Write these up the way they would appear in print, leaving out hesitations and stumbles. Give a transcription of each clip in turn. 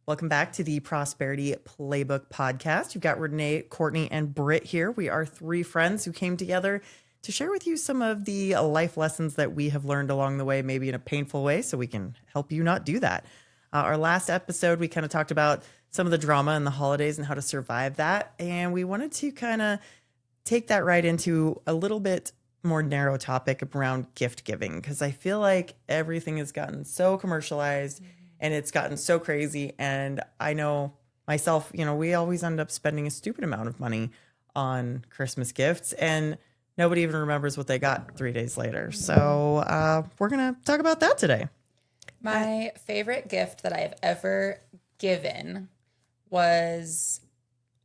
Welcome back to the Prosperity Playbook podcast. You've got Renee, Courtney, and Britt here. We are three friends who came together to share with you some of the life lessons that we have learned along the way, maybe in a painful way, so we can help you not do that. Our last episode, we kind of talked about some of the drama in the holidays and how to survive that. And we wanted to kind of take that right into a little bit more narrow topic around gift giving, because I feel like everything has gotten so commercialized and it's gotten so crazy. And I know myself, we always end up spending a stupid amount of money on Christmas gifts and nobody even remembers what they got 3 days later. So we're going to talk about that today. My favorite gift that I've ever given was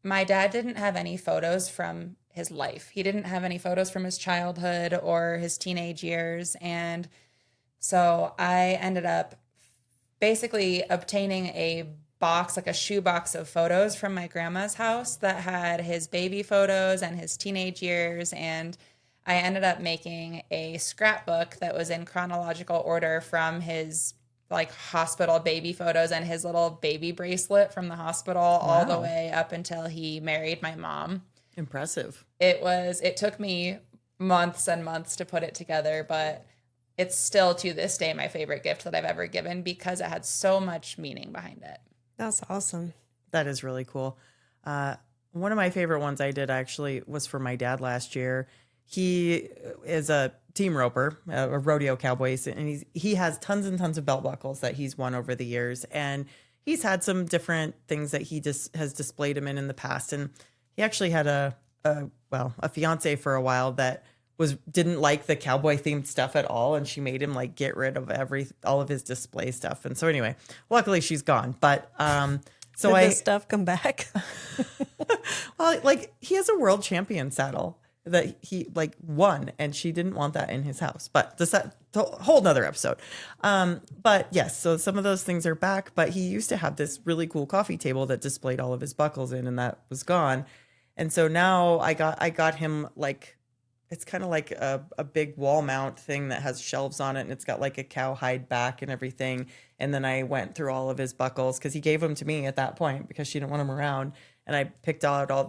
my dad didn't have any photos from his life. He didn't have any photos from his childhood or his teenage years. And so I ended up basically obtaining a box, like a shoebox of photos from my grandma's house that had his baby photos and his teenage years. And I ended up making a scrapbook that was in chronological order from his hospital baby photos and his little baby bracelet from the hospital all the way up until he married my mom. Impressive. It took me months and months to put it together, but it's still to this day my favorite gift that I've ever given because it had so much meaning behind it. That's awesome. That is really cool. One of my favorite ones I did actually was for my dad last year. He is a team roper, a rodeo cowboy, and he has tons and tons of belt buckles that he's won over the years. And he's had some different things that he just has displayed him in the past. And he actually had a fiance for a while that didn't like the cowboy themed stuff at all, and she made him get rid of all of his display stuff. And so anyway, luckily she's gone. But so Did this stuff come back? well, he has a world champion saddle that he won, and she didn't want that in his house. But a whole nother episode. But yes, so some of those things are back. But he used to have this really cool coffee table that displayed all of his buckles in, and that was gone. And so now I got him it's kind of like a big wall mount thing that has shelves on it, and it's got a cowhide back and everything. And then I went through all of his buckles because he gave them to me at that point because she didn't want them around. And I picked out all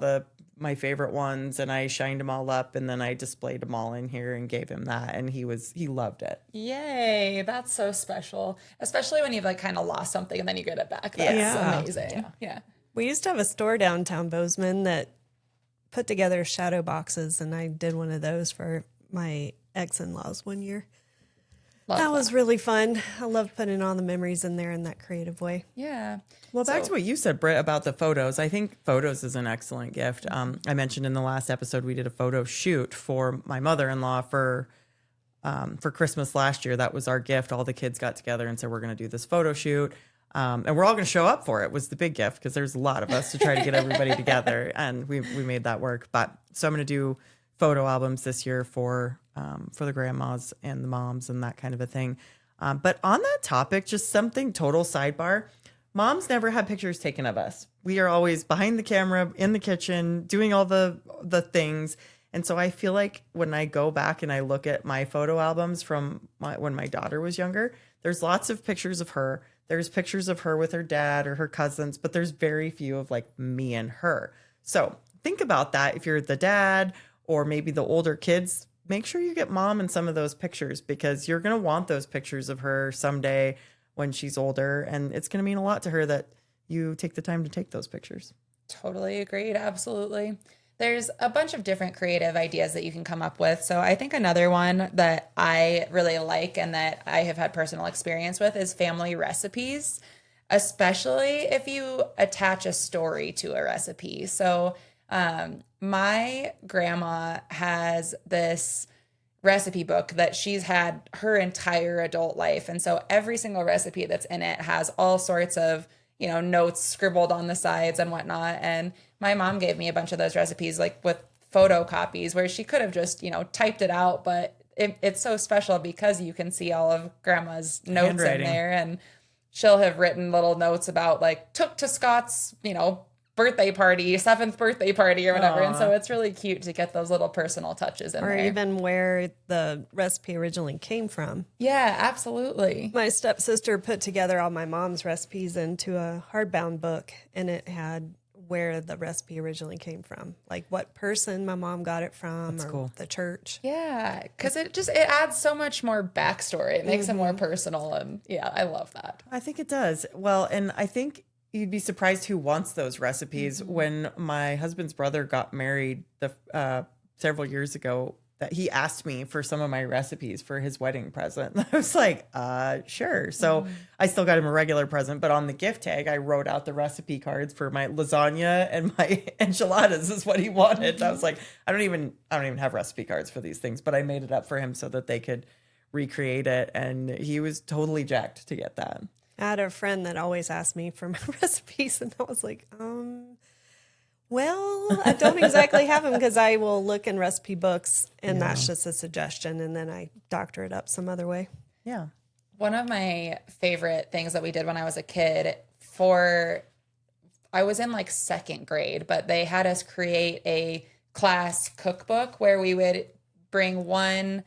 my favorite ones and I shined them all up, and then I displayed them all in here and gave him that. And he loved it. Yay. That's so special. Especially when you've kind of lost something and then you get it back. That's amazing. Yeah. We used to have a store downtown Bozeman that put together shadow boxes, and I did one of those for my ex-in-laws one year. That was really fun. I love putting all the memories in there in that creative way. Yeah. Well, back to what you said, Britt, about the photos. I think photos is an excellent gift. I mentioned in the last episode we did a photo shoot for my mother-in-law for Christmas last year. That was our gift. All the kids got together and said, we're going to do this photo shoot. And we're all going to show up for it was the big gift because there's a lot of us to try to get everybody together. And we made that work. So I'm going to do photo albums this year for the grandmas and the moms and that kind of a thing. But on that topic, just something total sidebar. Moms never had pictures taken of us. We are always behind the camera in the kitchen doing all the things. And so I feel like when I go back and I look at my photo albums from when my daughter was younger, there's lots of pictures of her. There's pictures of her with her dad or her cousins, but there's very few of me and her. So think about that. If you're the dad or maybe the older kids, make sure you get mom in some of those pictures because you're going to want those pictures of her someday when she's older. And it's going to mean a lot to her that you take the time to take those pictures. Totally agreed. Absolutely. There's a bunch of different creative ideas that you can come up with. So I think another one that I really like and that I have had personal experience with is family recipes, especially if you attach a story to a recipe. So my grandma has this recipe book that she's had her entire adult life. And so every single recipe that's in it has all sorts of notes scribbled on the sides and whatnot. And my mom gave me a bunch of those recipes, with photocopies where she could have just, typed it out. But it's so special because you can see all of grandma's notes in there. And she'll have written little notes about took to Scott's, birthday party, 7th birthday party or whatever. And so it's really cute to get those little personal touches in or there. even where the recipe originally came from. Yeah, absolutely. My stepsister put together all my mom's recipes into a hardbound book, and it had where the recipe originally came from, like what person my mom got it from. That's or cool. The church. Yeah, because it adds so much more backstory. It makes it more personal, and yeah, I love that. I think it does. Well, and I think you'd be surprised who wants those recipes. When my husband's brother got married several years ago, that he asked me for some of my recipes for his wedding present. I was like, sure. So I still got him a regular present, but on the gift tag, I wrote out the recipe cards for my lasagna and my enchiladas is what he wanted. I was like, I don't even have recipe cards for these things, but I made it up for him so that they could recreate it. And he was totally jacked to get that. I had a friend that always asked me for my recipes, and I was like, well, I don't exactly have them because I will look in recipe books, and that's just a suggestion, and then I doctor it up some other way. Yeah. One of my favorite things that we did when I was a kid, I was in like 2nd grade, but they had us create a class cookbook where we would bring one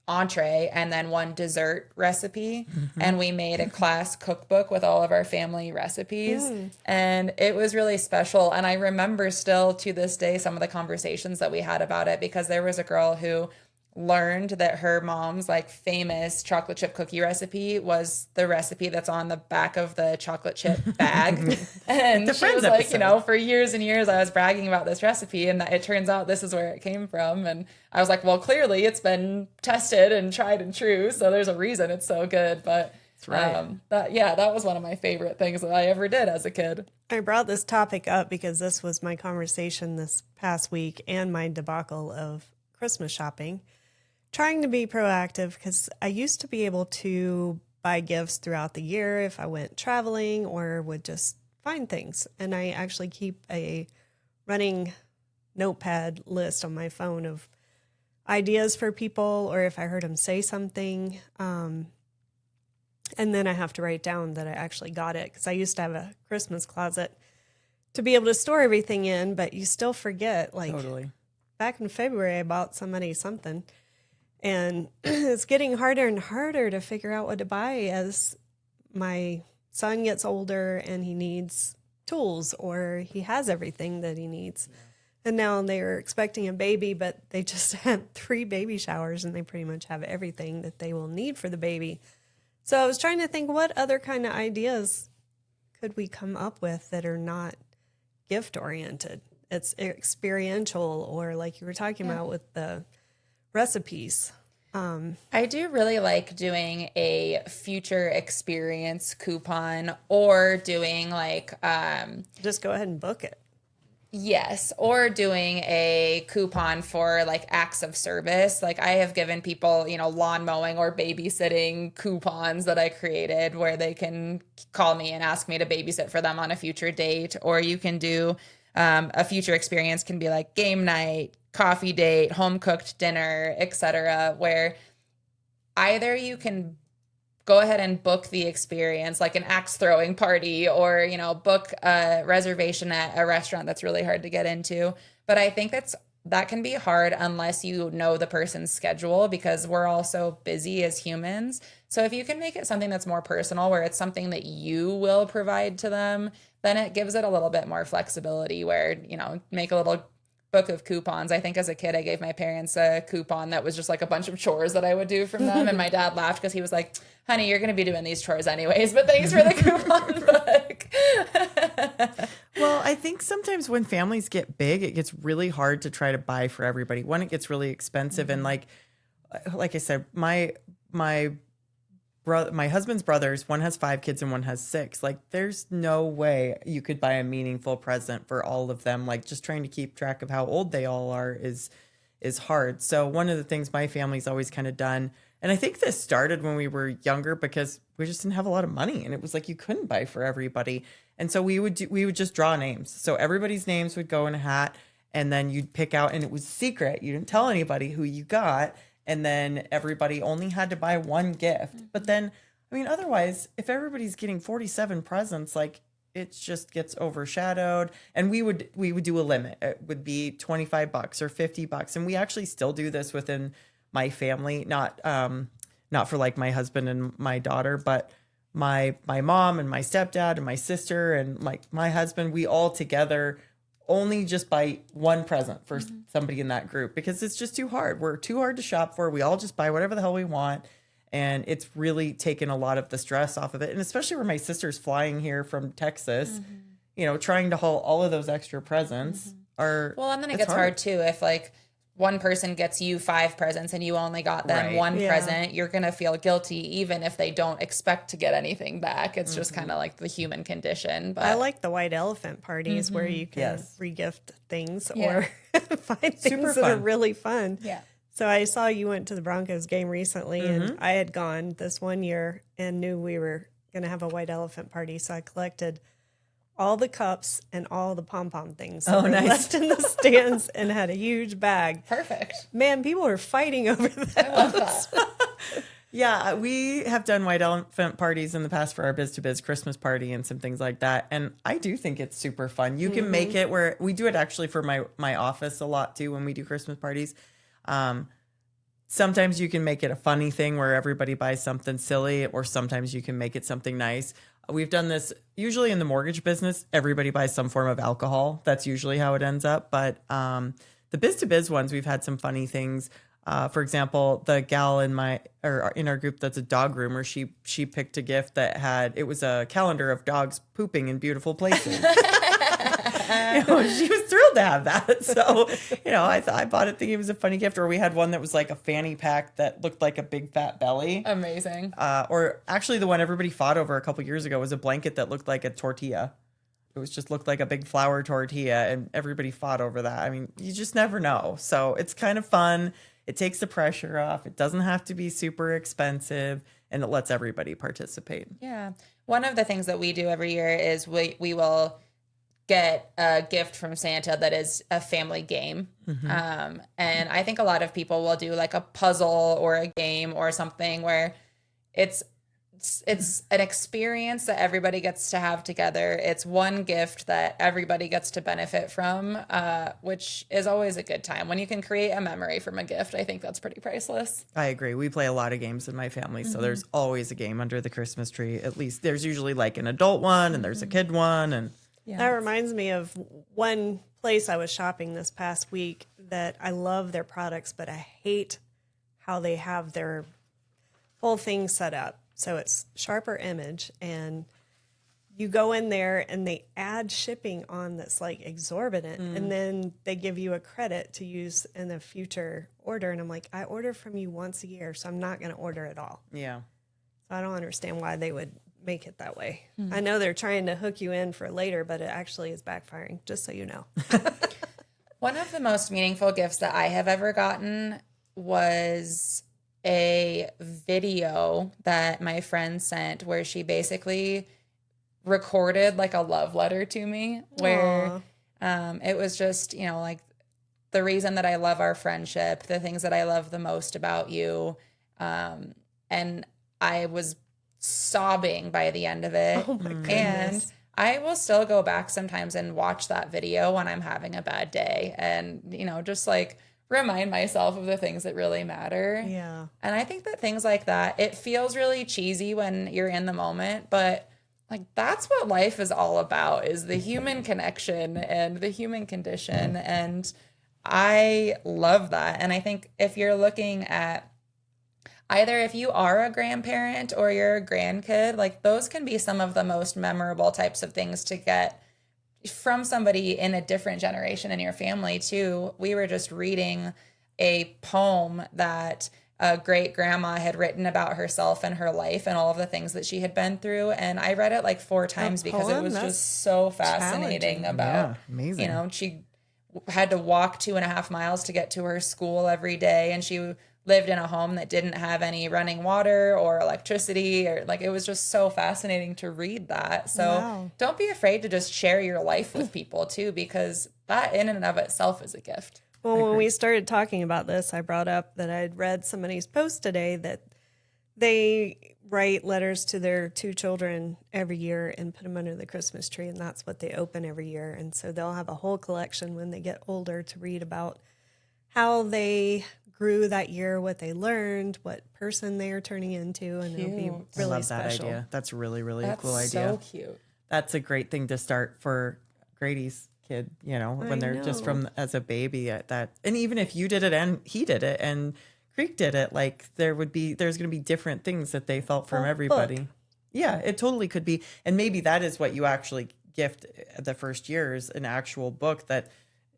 entree and then one dessert recipe, and we made a class cookbook with all of our family recipes, and it was really special. And I remember still to this day some of the conversations that we had about it, because there was a girl who learned that her mom's like famous chocolate chip cookie recipe was the recipe that's on the back of the chocolate chip bag. And she was like, for years and years I was bragging about this recipe, and it turns out this is where it came from. And I was like, well, clearly it's been tested and tried and true, so there's a reason it's so good. But that's right. That was one of my favorite things that I ever did as a kid. I brought this topic up because this was my conversation this past week and my debacle of Christmas shopping. Trying to be proactive, because I used to be able to buy gifts throughout the year if I went traveling or would just find things. And I actually keep a running notepad list on my phone of ideas for people, or if I heard them say something. And then I have to write down that I actually got it, because I used to have a Christmas closet to be able to store everything in, but you still forget. Like, totally. Back in February, I bought somebody something. And it's getting harder and harder to figure out what to buy as my son gets older and he needs tools, or he has everything that he needs. Yeah. And now they're expecting a baby, but they just had 3 baby showers and they pretty much have everything that they will need for the baby. So I was trying to think, what other kind of ideas could we come up with that are not gift oriented? It's experiential, or like you were talking about with the recipes. I do really like doing a future experience coupon, or doing like just go ahead and book it. Yes, or doing a coupon for like acts of service. Like I have given people, lawn mowing or babysitting coupons that I created where they can call me and ask me to babysit for them on a future date. Or you can do a future experience can be like game night, coffee date, home cooked dinner, etc., where either you can go ahead and book the experience, like an axe throwing party, or book a reservation at a restaurant that's really hard to get into. But I think that can be hard unless you know the person's schedule, because we're all so busy as humans. So if you can make it something that's more personal, where it's something that you will provide to them, then it gives it a little bit more flexibility, where, make a little book of coupons. I think as a kid, I gave my parents a coupon that was just like a bunch of chores that I would do from them. And my dad laughed because he was like, honey, you're going to be doing these chores anyways, but thanks for the coupon book. Well, I think sometimes when families get big, it gets really hard to try to buy for everybody. One, it gets really expensive. And like I said, my husband's brothers, one has 5 kids and one has 6. Like, there's no way you could buy a meaningful present for all of them. Like, just trying to keep track of how old they all are is hard. So one of the things my family's always kind of done, and I think this started when we were younger because we just didn't have a lot of money, and it was like you couldn't buy for everybody. And so we would just draw names. So everybody's names would go in a hat, and then you'd pick out, and it was secret. You didn't tell anybody who you got. And then everybody only had to buy one gift. But then I mean, otherwise, if everybody's getting 47 presents, like it just gets overshadowed. And we would do a limit. It would be $25 or $50. And we actually still do this within my family, not for like my husband and my daughter, but my mom and my stepdad and my sister and like my husband, we all together only just buy one present for somebody in that group because it's just too hard. We're too hard to shop for. We all just buy whatever the hell we want. And it's really taken a lot of the stress off of it. And especially where my sister's flying here from Texas, trying to haul all of those extra presents are. Well, and then it gets hard too. If like one person gets you 5 presents and you only got them one present, you're going to feel guilty even if they don't expect to get anything back. It's just kind of like the human condition. But I like the white elephant parties where you can regift things or find things that are really fun. Yeah. So I saw you went to the Broncos game recently, and I had gone this one year and knew we were going to have a white elephant party. So I collected all the cups and all the pom-pom things that were left in the stands and had a huge bag. Perfect. Man, people were fighting over that. I love that. Yeah, we have done white elephant parties in the past for our Biz to Biz Christmas party and some things like that. And I do think it's super fun. You can make it where we do it actually for my office a lot too when we do Christmas parties. Sometimes you can make it a funny thing where everybody buys something silly, or sometimes you can make it something nice. We've done this usually in the mortgage business. Everybody buys some form of alcohol. That's usually how it ends up. But the biz to biz ones, we've had some funny things. For example, the gal in our group that's a dog groomer, she picked a gift that it was a calendar of dogs pooping in beautiful places. She was thrilled to have that. So, I bought it thinking it was a funny gift. Or we had one that was like a fanny pack that looked like a big fat belly. Amazing. Or actually the one everybody fought over a couple years ago was a blanket that looked like a tortilla. Looked like a big flour tortilla, and everybody fought over that. I mean, you just never know. So it's kind of fun. It takes the pressure off. It doesn't have to be super expensive, and it lets everybody participate. Yeah. One of the things that we do every year is we will get a gift from Santa that is a family game. And I think a lot of people will do like a puzzle or a game or something where it's an experience that everybody gets to have together. It's one gift that everybody gets to benefit from, which is always a good time. When you can create a memory from a gift, I think that's pretty priceless. I agree. We play a lot of games in my family, so there's always a game under the Christmas tree. At least there's usually like an adult one and there's a kid one. And that reminds me of one place I was shopping this past week that I love their products, but I hate how they have their whole thing set up. So it's Sharper Image, and you go in there and they add shipping on that's like exorbitant, and then they give you a credit to use in a future order. And I'm like, I order from you once a year, so I'm not going to order at all. yeah. So I don't understand why they would make it that way. I know they're trying to hook you in for later, but it actually is backfiring, just so you know. One of the most meaningful gifts that I have ever gotten was a video that my friend sent where she basically recorded like a love letter to me where it was just, like the reason that I love our friendship, the things that I love the most about you. And I was sobbing by the end of it. Oh my goodness. And I will still go back sometimes and watch that video when I'm having a bad day and, just like remind myself of the things that really matter. Yeah. And I think that things like that, it feels really cheesy when you're in the moment, but like that's what life is all about, is the human connection and the human condition. And I love that. And I think if you're looking at either if you are a grandparent or you're a grandkid, like those can be some of the most memorable types of things to get from somebody in a different generation in your family too. We were just reading a poem that a great grandma had written about herself and her life and all of the things that she had been through. And I read it like 4 times because it was just so fascinating about, amazing. She had to walk 2.5 miles to get to her school every day. And she lived in a home that didn't have any running water or electricity, or like, it was just so fascinating to read that. So don't be afraid to just share your life with people too, because that in and of itself is a gift. Well, when we started talking about this, I brought up that I'd read somebody's post today that they write letters to their 2 children every year and put them under the Christmas tree, and that's what they open every year. And so they'll have a whole collection when they get older to read about how they grew that year, what they learned, what person they are turning into, and it'll be Cute. really I love that special. idea. That's really, really That's a cool idea. so cute. That's a great thing to start for Grady's kid, you know, when they're just know. from as a baby at that. And even if you did it and he did it and Creek did it, like there's going to be different things that they felt from Whole everybody. book. Yeah, it totally could be. And maybe that is what you actually gift the first year, is an actual book that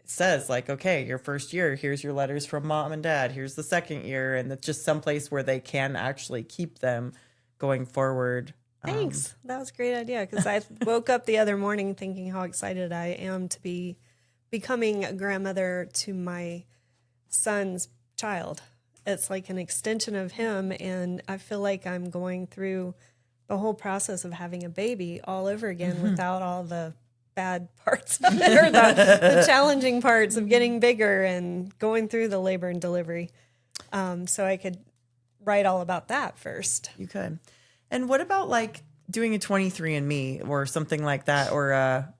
says like, okay, your first year, here's your letters from mom and dad. Here's the second year. And it's just someplace where they can actually keep them going forward. Thanks. That was a great idea, because I woke up the other morning thinking how excited I am to be becoming a grandmother to my son's child. It's like an extension of him, and I feel like I'm going through the whole process of having a baby all over again without all the bad parts of it, or the challenging parts of getting bigger and going through the labor and delivery. So I could write all about that first. You could. And what about like doing a 23andMe or something like that? Or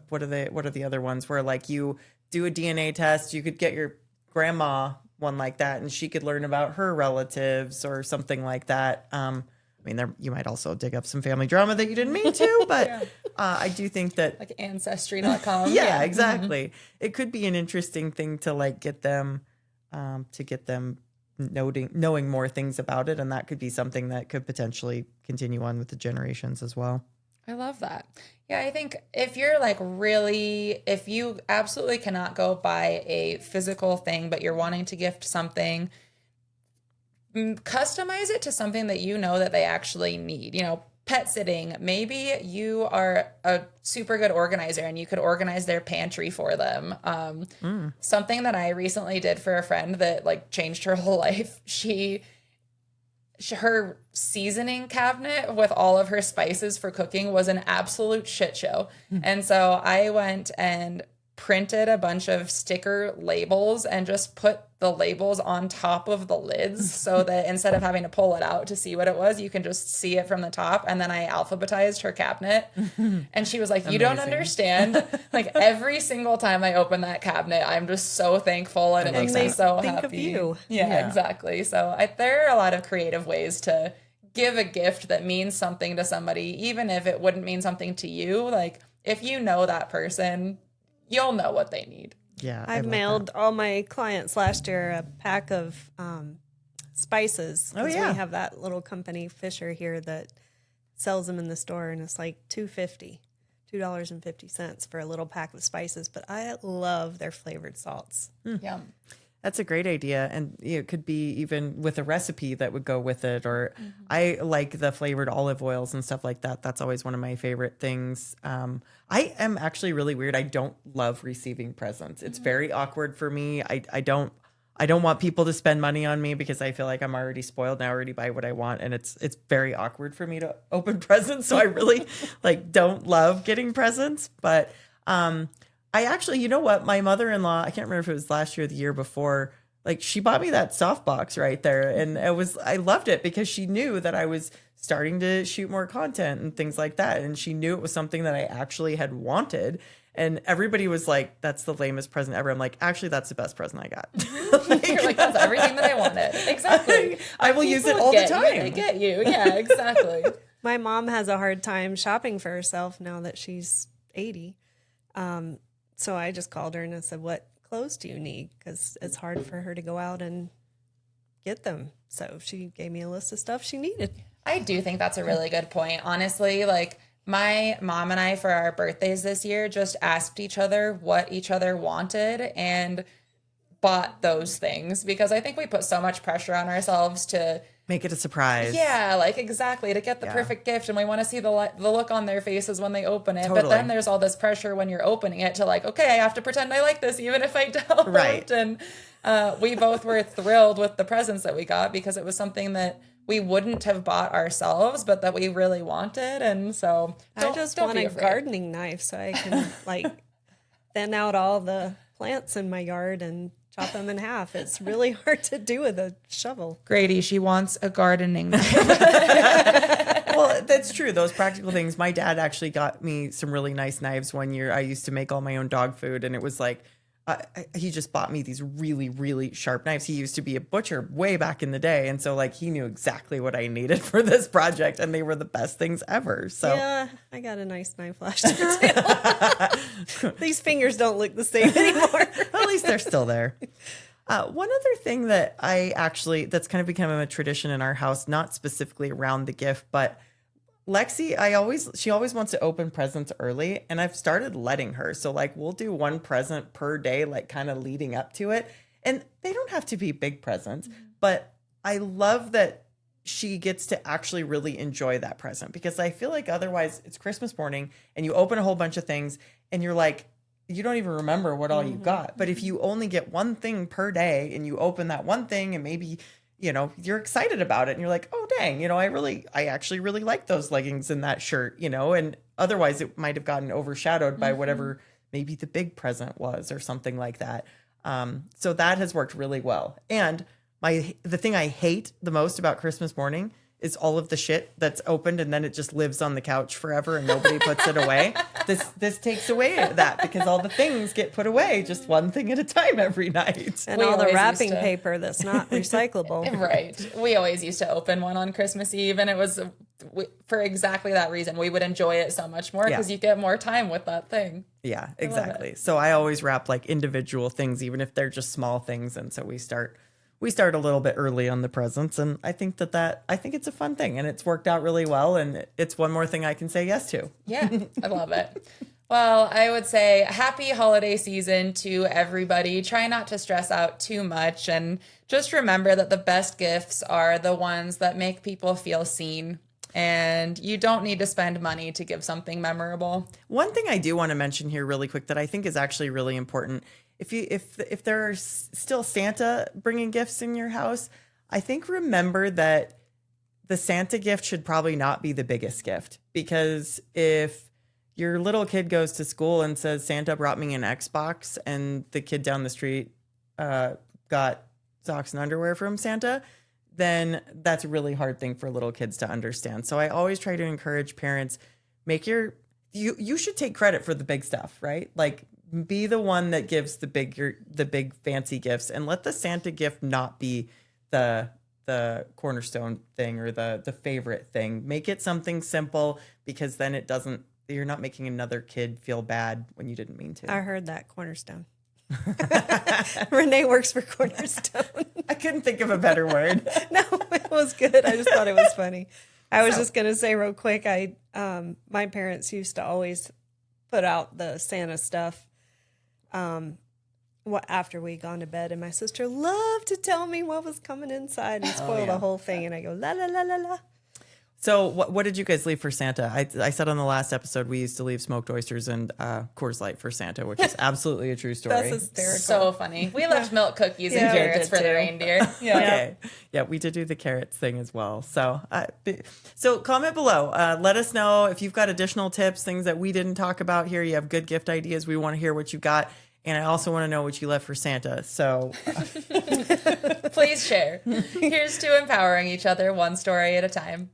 what are the other ones where like you do a DNA test, you could get your grandma one like that, and she could learn about her relatives or something like that. I mean, you might also dig up some family drama that you didn't mean to, but I do think that Like ancestry.com. yeah, exactly. It could be an interesting thing to like get them knowing more things about it, and that could be something that could potentially continue on with the generations as well. I love that. Yeah, I think if you absolutely cannot go buy a physical thing, but you're wanting to gift something, customize it to something that you know that they actually need. You know, pet sitting. Maybe you are a super good organizer and you could organize their pantry for them. Something that I recently did for a friend that like changed her whole life. Her seasoning cabinet with all of her spices for cooking was an absolute shit show. And so I went and printed a bunch of sticker labels and just put the labels on top of the lids so that instead of having to pull it out to see what it was, you can just see it from the top. And then I alphabetized her cabinet. And she was like, you don't understand. Like every single time I open that cabinet, I'm just so thankful and it makes me so think happy. of you. Yeah, exactly. So there are a lot of creative ways to give a gift that means something to somebody, even if it wouldn't mean something to you. Like if you know that person, you'll know what they need. Yeah, I mailed all my clients last year a pack of spices. Oh, 'Cause yeah. We have that little company, Fisher, here that sells them in the store, and it's like $2.50 for a little pack of spices. But I love their flavored salts. Yum. That's a great idea. And it could be even with a recipe that would go with it. Or I like the flavored olive oils and stuff like that. That's always one of my favorite things. I am actually really weird. I don't love receiving presents. It's very awkward for me. I don't want people to spend money on me because I feel like I'm already spoiled and I already buy what I want. And it's very awkward for me to open presents. So I really like don't love getting presents. But I actually, you know what? My mother-in-law, I can't remember if it was last year or the year before, like she bought me that softbox right there. And I loved it because she knew that I was starting to shoot more content and things like that. And she knew it was something that I actually had wanted. And everybody was like, that's the lamest present ever. I'm like, actually, that's the best present I got. You're like, that's everything that I wanted. Exactly. I will use it all the time. They get you. Yeah, exactly. My mom has a hard time shopping for herself now that she's 80. So I just called her and I said, what clothes do you need? Because it's hard for her to go out and get them. So she gave me a list of stuff she needed. I do think that's a really good point. Honestly, like my mom and I, for our birthdays this year, just asked each other what each other wanted and bought those things because I think we put so much pressure on ourselves to make it a surprise. Yeah, like exactly, to get the perfect gift, and we want to see the look on their faces when they open it. Totally. But then there's all this pressure when you're opening it to like, okay, I have to pretend I like this even if I don't. Right. And we both were thrilled with the presents that we got because it was something that we wouldn't have bought ourselves, but that we really wanted. And so I just want a gardening knife so I can like thin out all the plants in my yard and chop them in half. It's really hard to do with a shovel. Grady, she wants a gardening knife. Well, that's true. Those practical things. My dad actually got me some really nice knives one year. I used to make all my own dog food, and it was like, he just bought me these really, really sharp knives. He used to be a butcher way back in the day. And so like he knew exactly what I needed for this project, and they were the best things ever. So yeah, I got a nice knife last year too. These fingers don't look the same anymore. At least they're still there. One other thing that that's kind of become a tradition in our house, not specifically around the gift, but Lexi, she always wants to open presents early, and I've started letting her. So like we'll do one present per day, like kind of leading up to it. And they don't have to be big presents, but I love that she gets to actually really enjoy that present, because I feel like otherwise it's Christmas morning and you open a whole bunch of things and you're like, you don't even remember what all you got. But if you only get one thing per day and you open that one thing and maybe you're excited about it and you're like, oh, dang, I actually really like those leggings and that shirt, and otherwise it might have gotten overshadowed by whatever maybe the big present was or something like that. So that has worked really well. And the thing I hate the most about Christmas morning is all of the shit that's opened and then it just lives on the couch forever and nobody puts it away. This takes away that, because all the things get put away just one thing at a time every night. And all the wrapping paper that's not recyclable. Right. We always used to open one on Christmas Eve, and it was for exactly that reason. We would enjoy it so much more because you get more time with that thing. Yeah, exactly. So I always wrap like individual things, even if they're just small things. And so we start a little bit early on the presents, and I think I think it's a fun thing, and it's worked out really well, and it's one more thing I can say yes to. Yeah, I love it. Well, I would say happy holiday season to everybody. Try not to stress out too much, and just remember that the best gifts are the ones that make people feel seen, and you don't need to spend money to give something memorable. One thing I do want to mention here really quick that I think is actually really important, if there are still Santa bringing gifts in your house, I think remember that the Santa gift should probably not be the biggest gift, because if your little kid goes to school and says Santa brought me an Xbox, and the kid down the street got socks and underwear from Santa, then that's a really hard thing for little kids to understand. So I always try to encourage parents, you should take credit for the big stuff, right? Like, be the one that gives the big fancy gifts, and let the Santa gift not be the cornerstone thing or the favorite thing. Make it something simple, because then you're not making another kid feel bad when you didn't mean to. I heard that, Cornerstone. Renee works for Cornerstone. I couldn't think of a better word. No, it was good. I just thought it was funny. I was just going to say real quick, my parents used to always put out the Santa stuff after we gone to bed, and my sister loved to tell me what was coming inside and spoil the whole thing, and I go, la, la, la, la, la. So what did you guys leave for Santa? I said on the last episode we used to leave smoked oysters and Coors Light for Santa, which is absolutely a true story. That's hysterical. So funny. We left milk cookies and carrots for the reindeer. Yeah. Okay. Yeah, we did do the carrots thing as well. So comment below. Let us know if you've got additional tips, things that we didn't talk about here. You have good gift ideas. We want to hear what you got. And I also want to know what you left for Santa. So please share. Here's to empowering each other one story at a time.